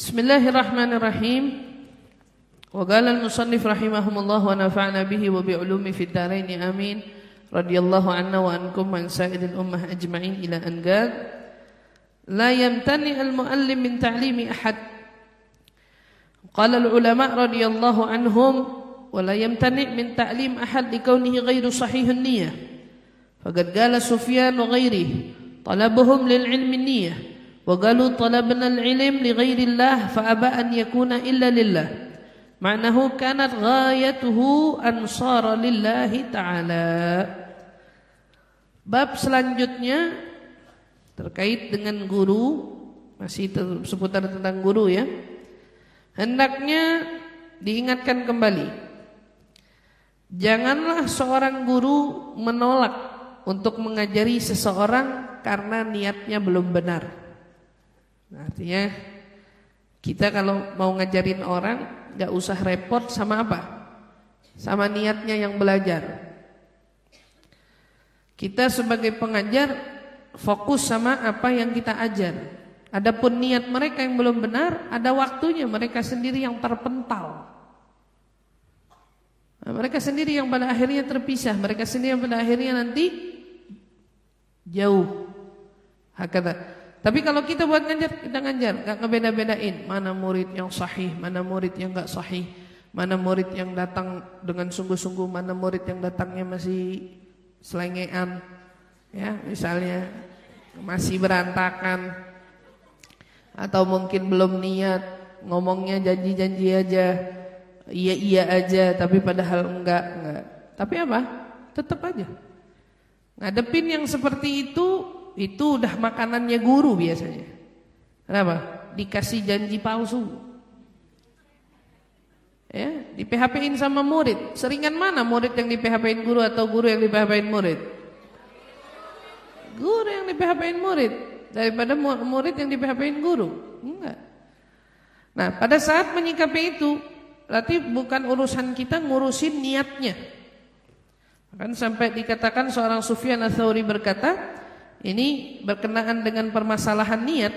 Bismillahirrahmanirrahim. Wa qala al-musannif rahimahumullah wa nafa'na bihi wa bi'ulumi fid dharain amin. Radhiyallahu anna wa ankum man sa'idil ummah ajma'in ila an qala la yamtani al-muallim min ta'limi ahad. Qala al-ulama radhiyallahu anhum wa la yamtani min ta'lim ahad likawnihi ghairu sahihun niyyah. Faqad qala Sufyan wa ghairihi talabuhum lil ilmi niyyah wa qalu talabna al-ilm li ghairillah fa aba an yakuna illa lillah. Ma'nahu kanat ghayatuhu ansara lillahi ta'ala. Bab selanjutnya terkait dengan guru, masih seputar tentang guru ya. Hendaknya diingatkan kembali, janganlah seorang guru menolak untuk mengajari seseorang karena niatnya belum benar. Artinya kita kalau mau ngajarin orang gak usah repot sama apa? Sama niatnya yang belajar. Kita sebagai pengajar fokus sama apa yang kita ajar. Adapun niat mereka yang belum benar, ada waktunya mereka sendiri yang terpental. Nah, mereka sendiri yang pada akhirnya terpisah, mereka sendiri yang pada akhirnya nanti jauh. Hakata. Tapi kalau kita buat ngajar, kita ngajar, gak ngebeda-bedain mana murid yang sahih, mana murid yang gak sahih, mana murid yang datang dengan sungguh-sungguh, mana murid yang datangnya masih selengean, ya misalnya masih berantakan, atau mungkin belum niat, ngomongnya janji-janji aja, iya aja, tapi padahal enggak. Tapi apa? Tetap aja ngadepin yang seperti itu udah makanannya guru biasanya. Kenapa? Dikasih janji palsu, ya, di PHP-in sama murid. Seringan mana murid yang di PHP-in guru atau guru yang di PHP-in murid? Guru yang di PHP-in murid daripada murid yang di PHP-in guru. Enggak. Nah, pada saat menyikapi itu, berarti bukan urusan kita ngurusin niatnya. Kan sampai dikatakan seorang Sufyan Ats-Tsauri berkata, ini berkenaan dengan permasalahan niat,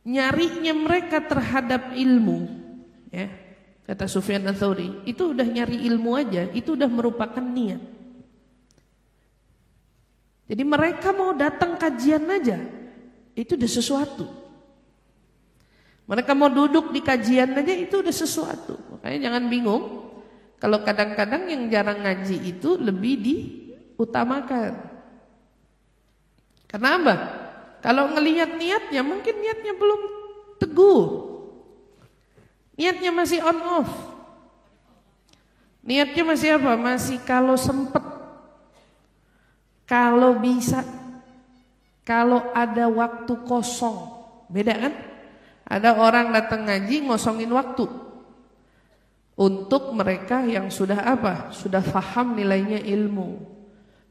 nyarinya mereka terhadap ilmu, ya. Kata Sufyan Ats-Tsauri, itu udah nyari ilmu aja, itu udah merupakan niat. Jadi mereka mau datang kajian aja, itu udah sesuatu. Mereka mau duduk di kajian aja, itu udah sesuatu. Makanya jangan bingung kalau kadang-kadang yang jarang ngaji itu lebih diutamakan. Kenapa? Kalau ngelihat niatnya, mungkin niatnya belum teguh. Niatnya masih on off. Niatnya masih apa? Masih kalau sempet, kalau bisa, kalau ada waktu kosong. Beda kan? Ada orang datang ngaji ngosongin waktu. Untuk mereka yang sudah apa? Sudah paham nilainya ilmu.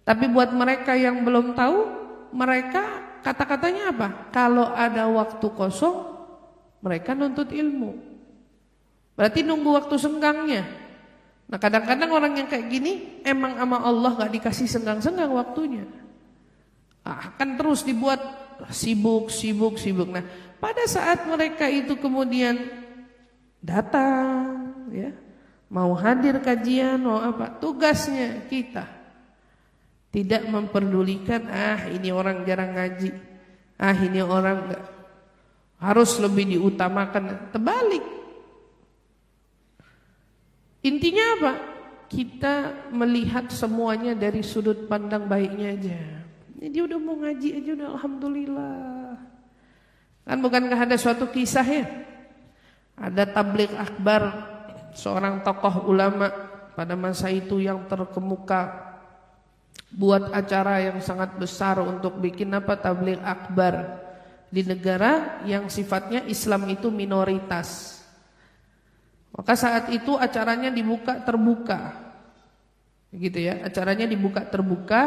Tapi buat mereka yang belum tahu, mereka kata-katanya apa? Kalau ada waktu kosong, mereka nuntut ilmu. Berarti nunggu waktu senggangnya. Nah, kadang-kadang orang yang kayak gini emang sama Allah gak dikasih senggang-senggang waktunya. Akan terus dibuat sibuk. Nah, pada saat mereka itu kemudian datang, ya, mau hadir kajian, mau apa, tugasnya kita tidak memperdulikan, ini orang jarang ngaji, ini orang enggak, harus lebih diutamakan. Terbalik. Intinya apa? Kita melihat semuanya dari sudut pandang baiknya aja. Ini dia udah mau ngaji aja udah alhamdulillah. Kan bukankah ada suatu kisah ya? Ada tabligh akbar, seorang tokoh ulama pada masa itu yang terkemuka, buat acara yang sangat besar untuk bikin apa? Tabligh akbar di negara yang sifatnya Islam itu minoritas. Maka saat itu acaranya dibuka terbuka, gitu ya. Acaranya dibuka terbuka,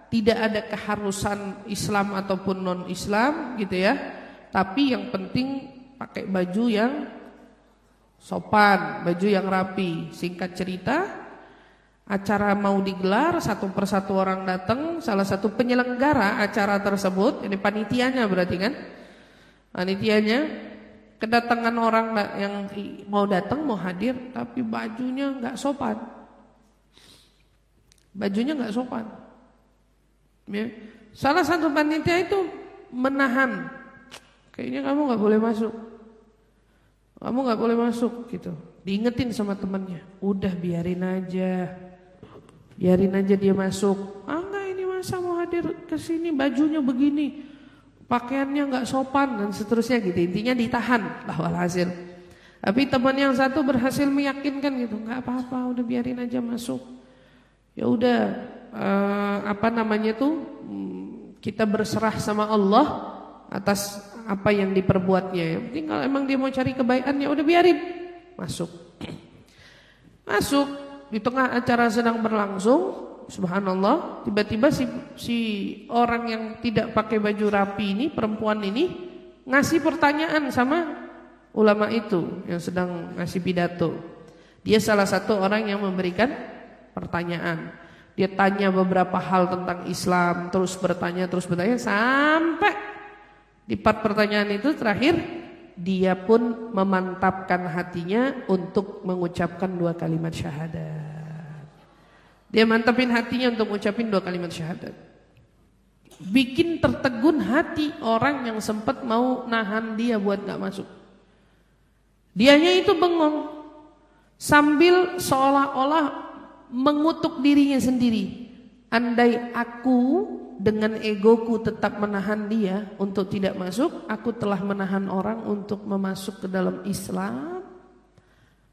tidak ada keharusan Islam ataupun non Islam, gitu ya. Tapi yang penting pakai baju yang sopan, baju yang rapi. Singkat cerita, acara mau digelar, satu persatu orang datang. Salah satu penyelenggara acara tersebut, ini panitianya berarti kan, panitianya kedatangan orang yang mau datang, mau hadir, tapi bajunya nggak sopan. Bajunya nggak sopan. Ya. Salah satu panitia itu menahan, kayaknya kamu nggak boleh masuk. Kamu nggak boleh masuk gitu. Diingetin sama temannya, udah biarin aja dia masuk. Enggak, ini masa mau hadir ke sini bajunya begini, pakaiannya nggak sopan dan seterusnya gitu. Intinya ditahan lah walhasil. Tapi teman yang satu berhasil meyakinkan gitu, nggak apa-apa, udah biarin aja masuk. Ya udah, kita berserah sama Allah atas apa yang diperbuatnya. Yang penting kalau emang dia mau cari kebaikan, ya udah biarin masuk. Masuk di tengah acara sedang berlangsung, subhanallah, tiba-tiba si orang yang tidak pakai baju rapi ini, perempuan ini, ngasih pertanyaan sama ulama itu yang sedang ngasih pidato. Dia salah satu orang yang memberikan pertanyaan. Dia tanya beberapa hal tentang Islam, terus bertanya sampai di part pertanyaan itu terakhir dia pun memantapkan hatinya untuk mengucapkan 2 kalimat syahadat. Dia mantapin hatinya untuk mengucapin 2 kalimat syahadat. Bikin tertegun hati orang yang sempat mau nahan dia buat gak masuk. Dianya itu bengong sambil seolah-olah mengutuk dirinya sendiri. Andai aku dengan egoku tetap menahan dia untuk tidak masuk, aku telah menahan orang untuk memasuk ke dalam Islam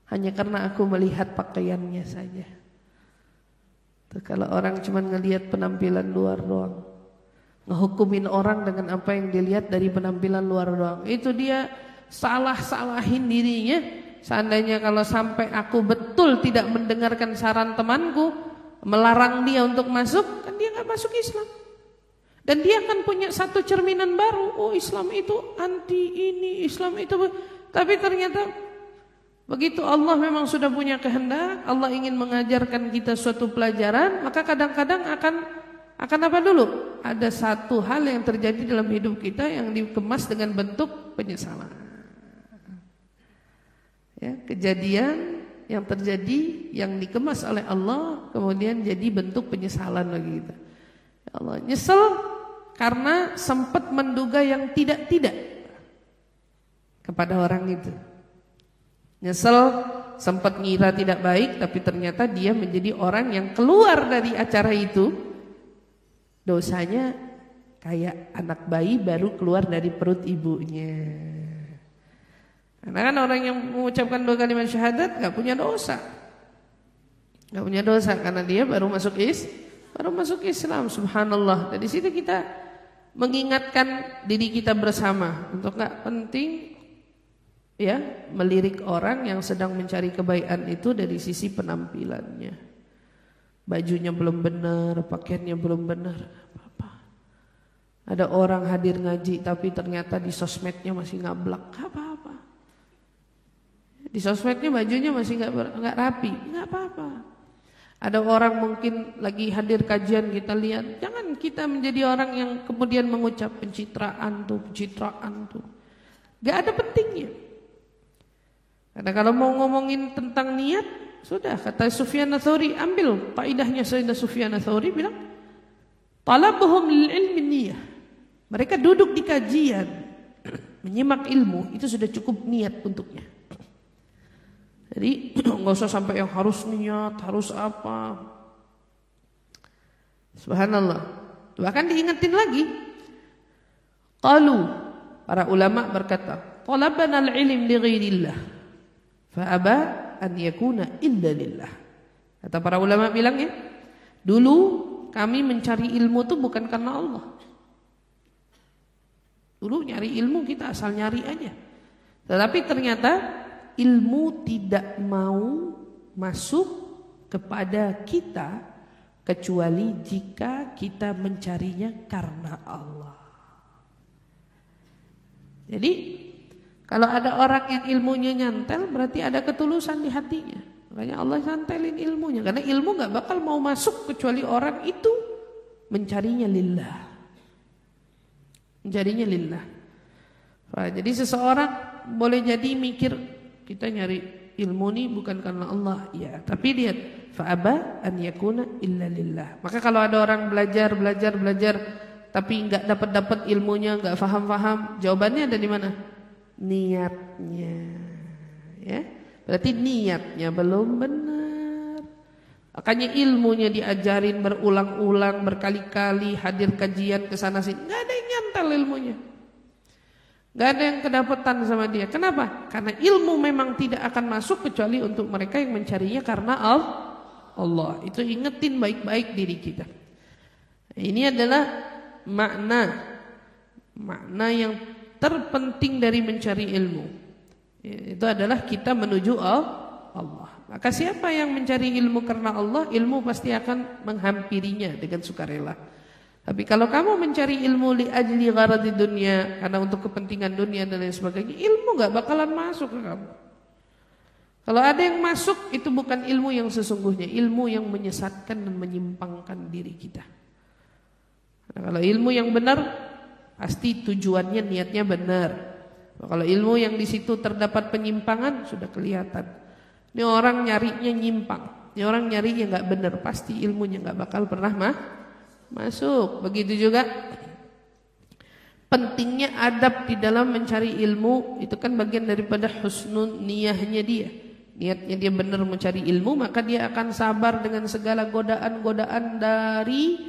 hanya karena aku melihat pakaiannya saja. Tuh, kalau orang cuma ngelihat penampilan luar doang, ngehukumin orang dengan apa yang dilihat dari penampilan luar doang, itu dia salahin dirinya. Seandainya kalau sampai aku betul tidak mendengarkan saran temanku, melarang dia untuk masuk, kan dia gak masuk Islam. Dan dia akan punya satu cerminan baru, oh Islam itu anti ini, Islam itu. Tapi ternyata begitu Allah memang sudah punya kehendak, Allah ingin mengajarkan kita suatu pelajaran, maka kadang-kadang akan apa dulu? Ada satu hal yang terjadi dalam hidup kita yang dikemas dengan bentuk penyesalan. Ya, kejadian yang terjadi yang dikemas oleh Allah kemudian jadi bentuk penyesalan bagi kita. Ya Allah, nyesel karena sempat menduga yang tidak-tidak kepada orang itu. Nyesel sempat ngira tidak baik, tapi ternyata dia menjadi orang yang keluar dari acara itu dosanya kayak anak bayi baru keluar dari perut ibunya. Karena kan orang yang mengucapkan 2 kalimat syahadat gak punya dosa. Gak punya dosa karena dia baru masuk Islam, subhanallah. Dari situ kita mengingatkan diri kita bersama untuk gak penting ya melirik orang yang sedang mencari kebaikan itu dari sisi penampilannya. Bajunya belum benar, pakaiannya belum benar, apa-apa. Ada orang hadir ngaji tapi ternyata di sosmednya masih ngablak, apa-apa. Di sosmednya bajunya masih nggak rapi, nggak apa-apa. Ada orang mungkin lagi hadir kajian kita lihat, jangan kita menjadi orang yang kemudian mengucap pencitraan tuh, nggak ada pentingnya. Karena kalau mau ngomongin tentang niat, sudah kata Sufyan Ats-Tsauri, ambil faidahnya Sayyidina Sufyan Ats-Tsauri bilang, talabuhum lil ilmi niyah. Mereka duduk di kajian, menyimak ilmu, itu sudah cukup niat untuknya. Jadi nggak usah sampai yang harus niat, harus apa. Subhanallah. Bahkan diingetin lagi. Qalu, para ulama berkata, talabana al-ilm li ghairillah, fa aba an yakuna illa lillah. Kata para ulama bilang ya, dulu kami mencari ilmu itu bukan karena Allah. Dulu nyari ilmu kita asal nyari aja. Tetapi ternyata ilmu tidak mau masuk kepada kita kecuali jika kita mencarinya karena Allah. Jadi kalau ada orang yang ilmunya nyantel berarti ada ketulusan di hatinya. Makanya Allah nyantelin ilmunya, karena ilmu gak bakal mau masuk kecuali orang itu mencarinya lillah. Mencarinya lillah. Jadi seseorang boleh jadi mikir kita nyari ilmu nih bukan karena Allah, ya. Tapi lihat, fa'aba an yakuna illa lillah. Maka kalau ada orang belajar tapi nggak dapat ilmunya, nggak faham, jawabannya ada di mana? Niatnya, ya. Berarti niatnya belum benar. Makanya ilmunya diajarin berulang-ulang, berkali-kali, hadir kajian kesana sini, nggak ada yang nyantel ilmunya. Gak ada yang kedapatan sama dia. Kenapa? Karena ilmu memang tidak akan masuk kecuali untuk mereka yang mencarinya karena Allah. Itu ingetin baik-baik diri kita. Ini adalah makna yang terpenting dari mencari ilmu. Itu adalah kita menuju Allah. Maka siapa yang mencari ilmu karena Allah, ilmu pasti akan menghampirinya dengan sukarela. Tapi kalau kamu mencari ilmu li ajli gharadi dunia, karena untuk kepentingan dunia dan lain sebagainya, ilmu gak bakalan masuk ke kamu. Kalau ada yang masuk, itu bukan ilmu yang sesungguhnya, ilmu yang menyesatkan dan menyimpangkan diri kita. Nah, kalau ilmu yang benar, pasti tujuannya, niatnya benar. Kalau ilmu yang di situ terdapat penyimpangan, sudah kelihatan. Ini orang nyarinya nyimpang, ini orang nyarinya gak benar, pasti ilmunya gak bakal pernah masuk. Begitu juga pentingnya adab di dalam mencari ilmu. Itu kan bagian daripada husnul niyahnya dia. Niatnya dia benar mencari ilmu, maka dia akan sabar dengan segala godaan-godaan dari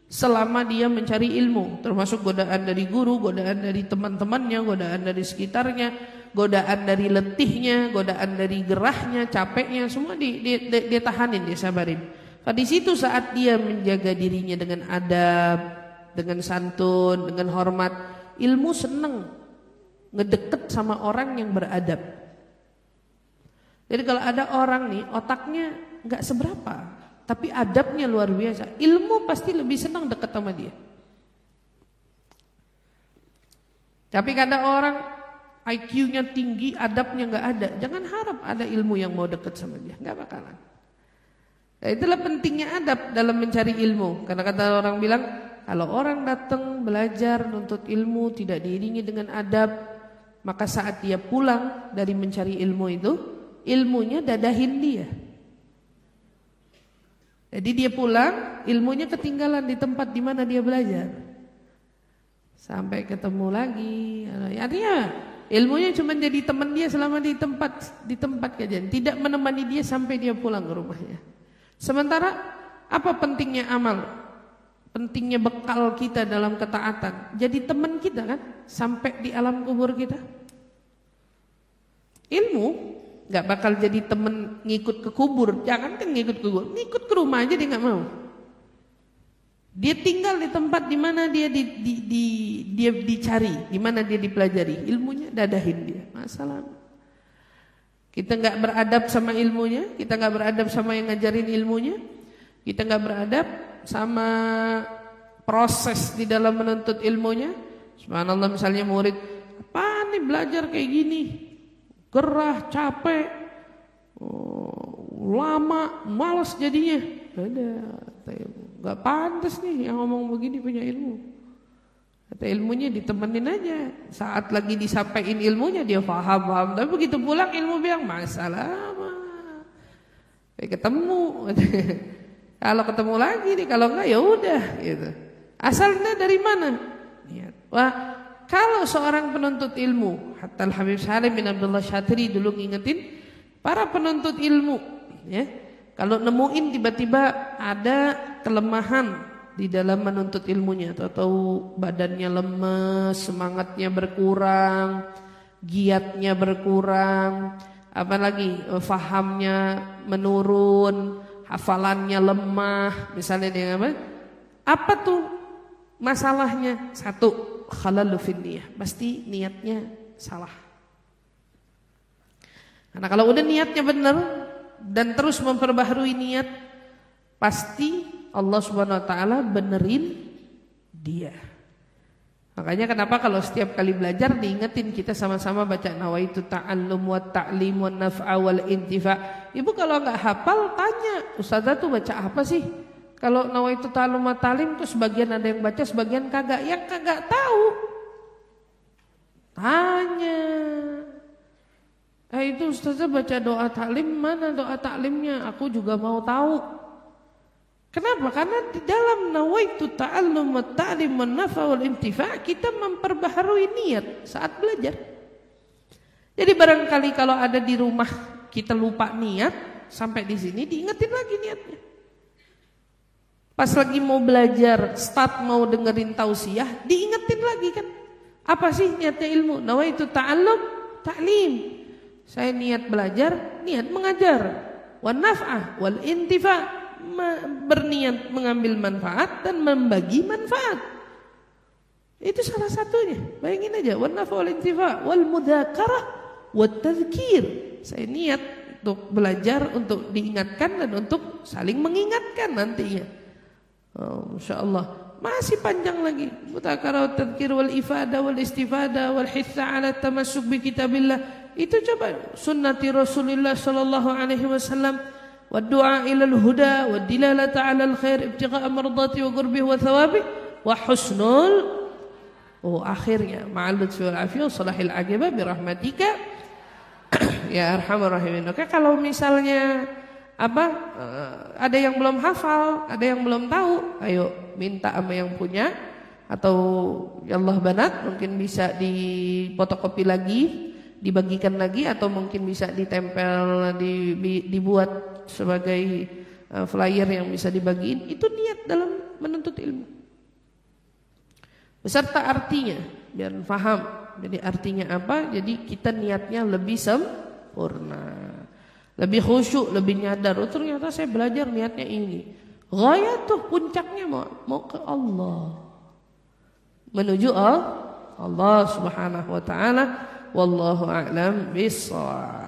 selama dia mencari ilmu. Termasuk godaan dari guru, godaan dari teman-temannya, godaan dari sekitarnya, godaan dari letihnya, godaan dari gerahnya, capeknya, semua dia tahanin, dia sabarin. Di situ saat dia menjaga dirinya dengan adab, dengan santun, dengan hormat, ilmu seneng ngedeket sama orang yang beradab. Jadi kalau ada orang nih otaknya nggak seberapa, tapi adabnya luar biasa, ilmu pasti lebih senang deket sama dia. Tapi kadang orang IQ-nya tinggi, adabnya nggak ada, jangan harap ada ilmu yang mau deket sama dia, nggak bakalan. Nah, itulah pentingnya adab dalam mencari ilmu. Karena kata orang bilang, kalau orang datang belajar nuntut ilmu tidak diiringi dengan adab, maka saat dia pulang dari mencari ilmu itu, ilmunya dadahin dia. Jadi dia pulang, ilmunya ketinggalan di tempat di mana dia belajar. Sampai ketemu lagi. Artinya ilmunya cuma jadi teman dia selama di tempat kajian, tidak menemani dia sampai dia pulang ke rumahnya. Sementara apa pentingnya amal? Pentingnya bekal kita dalam ketaatan. Jadi teman kita kan sampai di alam kubur kita. Ilmu gak bakal jadi teman ngikut ke kubur. Jangan kan ngikut ke kubur, ngikut ke rumah aja dia gak mau. Dia tinggal di tempat di mana dia dicari, di mana dia dipelajari. Ilmunya dadahin dia. Masalah. Kita nggak beradab sama ilmunya, kita nggak beradab sama yang ngajarin ilmunya, kita nggak beradab sama proses di dalam menuntut ilmunya. Subhanallah, misalnya murid, apa nih belajar kayak gini, gerah, capek, lama, malas jadinya. Nggak pantas nih yang ngomong begini punya ilmu. Kata ilmunya ditemenin aja. Saat lagi disampaikan ilmunya dia paham. Tapi begitu pulang ilmu bilang masalah mah. Ketemu. Kalau ketemu lagi nih, kalau enggak ya udah gitu. Asalnya dari mana? Niat. Wah, kalau seorang penuntut ilmu, Hatta Habib Salim bin Abdullah Syatiri dulu ngingetin para penuntut ilmu, ya. Kalau nemuin tiba-tiba ada kelemahan di dalam menuntut ilmunya, atau badannya lemes, semangatnya berkurang, giatnya berkurang, apalagi fahamnya menurun, hafalannya lemah, misalnya dia apa tuh masalahnya? Satu, khalalu finniyah, pasti niatnya salah. Karena kalau udah niatnya benar dan terus memperbaharui niat, pasti Allah Subhanahu wa taala benerin dia. Makanya kenapa kalau setiap kali belajar diingetin kita sama-sama baca nawaitu ta'allum wa ta'lim wa naf'a wal intifa. Ibu kalau enggak hafal tanya, ustazah tuh baca apa sih? Kalau nawaitu ta'allum wa ta'lim tuh sebagian ada yang baca, sebagian kagak. Yang kagak tahu tanya. itu ustazah baca doa taklim, mana doa taklimnya? Aku juga mau tahu. Kenapa? Karena di dalam nawaitu ta'allum wa ta'lim wan nafa wal intifa' kita memperbaharui niat saat belajar. Jadi barangkali kalau ada di rumah kita lupa niat, sampai di sini diingetin lagi niatnya. Pas lagi mau belajar, start mau dengerin tausiah, diingetin lagi kan. Apa sih niatnya ilmu? Nawaitu ta'allum ta'lim. Saya niat belajar, niat mengajar. Wan naf'ah wal intifa', berniat mengambil manfaat dan membagi manfaat. Itu salah satunya. Bayangin aja, wan naf'ah wal intifa' wal mudzakarah wat tadzkir. Saya niat untuk belajar, untuk diingatkan dan untuk saling mengingatkan nantinya. Insyaallah. Masih panjang lagi. Mudzakarah, tadzkir wal ifada wal istifada wal hitsa ala tamassuk bi kitabillah. Itu coba sunnati Rasulullah sallallahu alaihi wasallam wa du'a ila al-huda wa dilalata ala al-khair ibtigha'a mardati wa qurbihi wa thawabi wa husnul akhirnya ma'al lutfi wal afiyah salahil aqiba bi rahmatika ya arhamar rahimin. Oke, kalau misalnya ada yang belum hafal, ada yang belum tahu, ayo minta sama yang punya, atau ya Allah banat mungkin bisa difotokopi lagi, dibagikan lagi, atau mungkin bisa ditempel, dibuat sebagai flyer yang bisa dibagiin. Itu niat dalam menuntut ilmu beserta artinya biar paham. Jadi artinya apa? Jadi kita niatnya lebih sempurna, lebih khusyuk, lebih nyadar. Oh ternyata saya belajar niatnya ini. Ghayatuh, puncaknya mau ke Allah, menuju Allah subhanahu wa ta'ala. Wallahu a'lam bishawab.